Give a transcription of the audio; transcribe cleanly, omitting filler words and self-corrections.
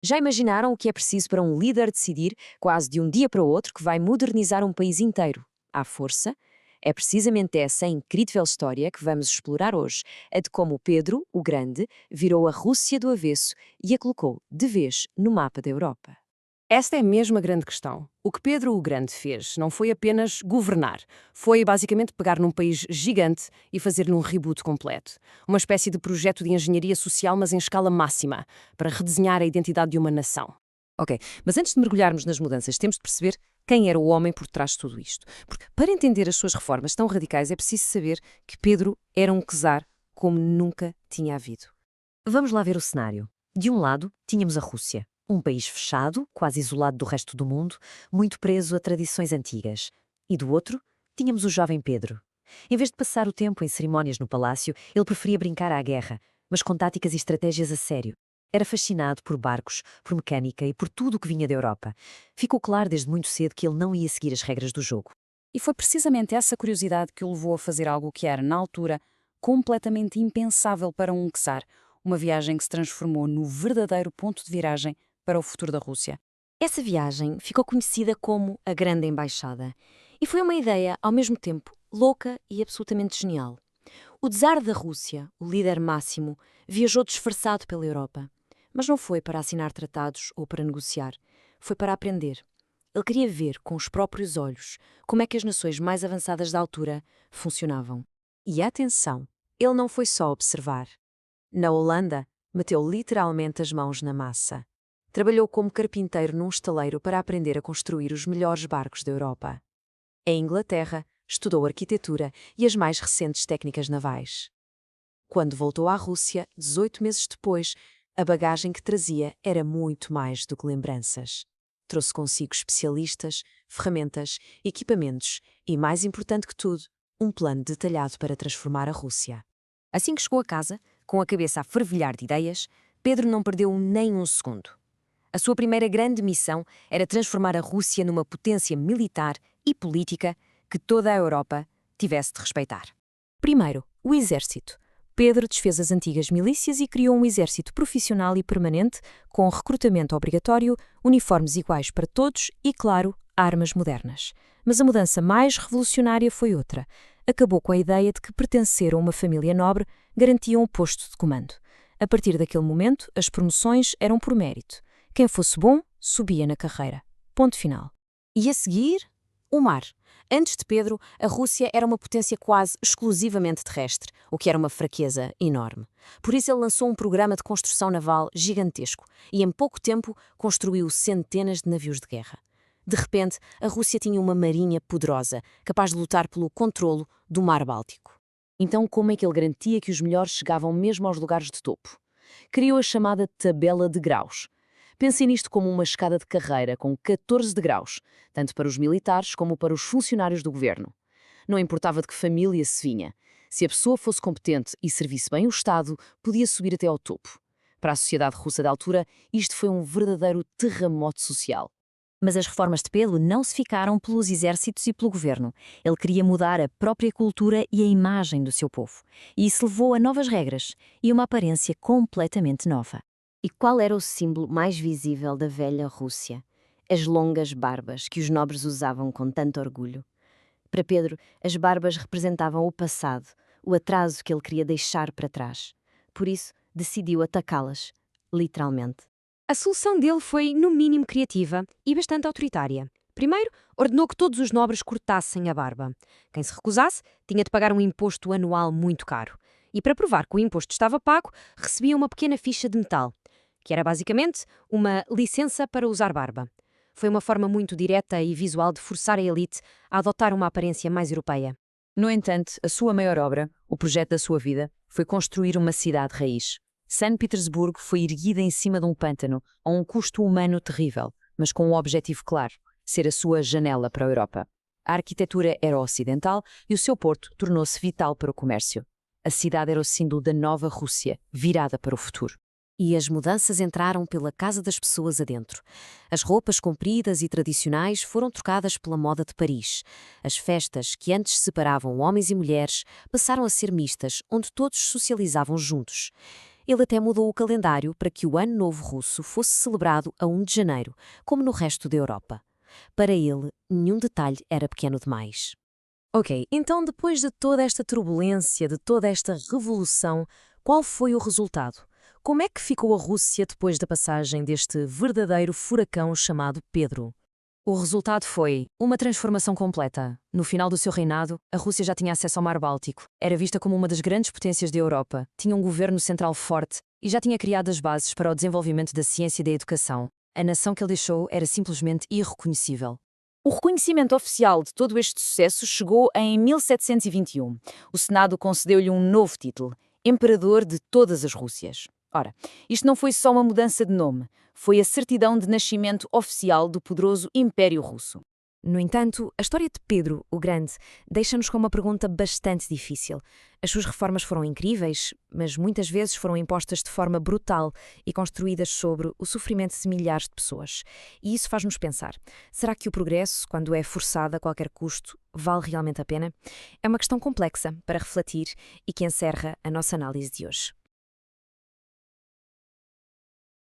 Já imaginaram o que é preciso para um líder decidir, quase de um dia para o outro, que vai modernizar um país inteiro? À força? É precisamente essa incrível história que vamos explorar hoje, a de como Pedro, o Grande, virou a Rússia do avesso e a colocou de vez no mapa da Europa. Esta é mesmo a grande questão. O que Pedro o Grande fez não foi apenas governar, foi basicamente pegar num país gigante e fazer-lhe um reboot completo. Uma espécie de projeto de engenharia social, mas em escala máxima, para redesenhar a identidade de uma nação. Ok, mas antes de mergulharmos nas mudanças, temos de perceber quem era o homem por trás de tudo isto. Porque para entender as suas reformas tão radicais é preciso saber que Pedro era um czar como nunca tinha havido. Vamos lá ver o cenário. De um lado, tínhamos a Rússia, um país fechado, quase isolado do resto do mundo, muito preso a tradições antigas. E do outro, tínhamos o jovem Pedro. Em vez de passar o tempo em cerimónias no palácio, ele preferia brincar à guerra, mas com táticas e estratégias a sério. Era fascinado por barcos, por mecânica e por tudo o que vinha da Europa. Ficou claro desde muito cedo que ele não ia seguir as regras do jogo. E foi precisamente essa curiosidade que o levou a fazer algo que era, na altura, completamente impensável para um czar, uma viagem que se transformou no verdadeiro ponto de viragem para o futuro da Rússia. Essa viagem ficou conhecida como a Grande Embaixada e foi uma ideia, ao mesmo tempo, louca e absolutamente genial. O czar da Rússia, o líder máximo, viajou disfarçado pela Europa. Mas não foi para assinar tratados ou para negociar. Foi para aprender. Ele queria ver com os próprios olhos como é que as nações mais avançadas da altura funcionavam. E atenção, ele não foi só observar. Na Holanda, meteu literalmente as mãos na massa. Trabalhou como carpinteiro num estaleiro para aprender a construir os melhores barcos da Europa. Em Inglaterra, estudou arquitetura e as mais recentes técnicas navais. Quando voltou à Rússia, 18 meses depois, a bagagem que trazia era muito mais do que lembranças. Trouxe consigo especialistas, ferramentas, equipamentos e, mais importante que tudo, um plano detalhado para transformar a Rússia. Assim que chegou a casa, com a cabeça a fervilhar de ideias, Pedro não perdeu nem um segundo. A sua primeira grande missão era transformar a Rússia numa potência militar e política que toda a Europa tivesse de respeitar. Primeiro, o exército. Pedro desfez as antigas milícias e criou um exército profissional e permanente, com recrutamento obrigatório, uniformes iguais para todos e, claro, armas modernas. Mas a mudança mais revolucionária foi outra. Acabou com a ideia de que pertencer a uma família nobre garantia um posto de comando. A partir daquele momento, as promoções eram por mérito. Quem fosse bom, subia na carreira. Ponto final. E a seguir, o mar. Antes de Pedro, a Rússia era uma potência quase exclusivamente terrestre, o que era uma fraqueza enorme. Por isso ele lançou um programa de construção naval gigantesco e em pouco tempo construiu centenas de navios de guerra. De repente, a Rússia tinha uma marinha poderosa, capaz de lutar pelo controlo do Mar Báltico. Então como é que ele garantia que os melhores chegavam mesmo aos lugares de topo? Criou a chamada tabela de graus. Pensem nisto como uma escada de carreira com 14 degraus, tanto para os militares como para os funcionários do governo. Não importava de que família se vinha. Se a pessoa fosse competente e servisse bem o Estado, podia subir até ao topo. Para a sociedade russa da altura, isto foi um verdadeiro terremoto social. Mas as reformas de Pedro não se ficaram pelos exércitos e pelo governo. Ele queria mudar a própria cultura e a imagem do seu povo. E isso levou a novas regras e uma aparência completamente nova. E qual era o símbolo mais visível da velha Rússia? As longas barbas que os nobres usavam com tanto orgulho. Para Pedro, as barbas representavam o passado, o atraso que ele queria deixar para trás. Por isso, decidiu atacá-las, literalmente. A solução dele foi, no mínimo, criativa e bastante autoritária. Primeiro, ordenou que todos os nobres cortassem a barba. Quem se recusasse tinha de pagar um imposto anual muito caro. E para provar que o imposto estava pago, recebia uma pequena ficha de metal, que era basicamente uma licença para usar barba. Foi uma forma muito direta e visual de forçar a elite a adotar uma aparência mais europeia. No entanto, a sua maior obra, o projeto da sua vida, foi construir uma cidade raiz. São Petersburgo foi erguida em cima de um pântano, a um custo humano terrível, mas com um objetivo claro: ser a sua janela para a Europa. A arquitetura era ocidental e o seu porto tornou-se vital para o comércio. A cidade era o símbolo da nova Rússia, virada para o futuro. E as mudanças entraram pela casa das pessoas adentro. As roupas compridas e tradicionais foram trocadas pela moda de Paris. As festas, que antes separavam homens e mulheres, passaram a ser mistas, onde todos socializavam juntos. Ele até mudou o calendário para que o Ano Novo Russo fosse celebrado a 1 de janeiro, como no resto da Europa. Para ele, nenhum detalhe era pequeno demais. Ok, então depois de toda esta turbulência, de toda esta revolução, qual foi o resultado? Como é que ficou a Rússia depois da passagem deste verdadeiro furacão chamado Pedro? O resultado foi uma transformação completa. No final do seu reinado, a Rússia já tinha acesso ao Mar Báltico, era vista como uma das grandes potências da Europa, tinha um governo central forte e já tinha criado as bases para o desenvolvimento da ciência e da educação. A nação que ele deixou era simplesmente irreconhecível. O reconhecimento oficial de todo este sucesso chegou em 1721. O Senado concedeu-lhe um novo título, Imperador de todas as Rússias. Ora, isto não foi só uma mudança de nome, foi a certidão de nascimento oficial do poderoso Império Russo. No entanto, a história de Pedro, o Grande, deixa-nos com uma pergunta bastante difícil. As suas reformas foram incríveis, mas muitas vezes foram impostas de forma brutal e construídas sobre o sofrimento de milhares de pessoas. E isso faz-nos pensar, será que o progresso, quando é forçado a qualquer custo, vale realmente a pena? É uma questão complexa para refletir e que encerra a nossa análise de hoje.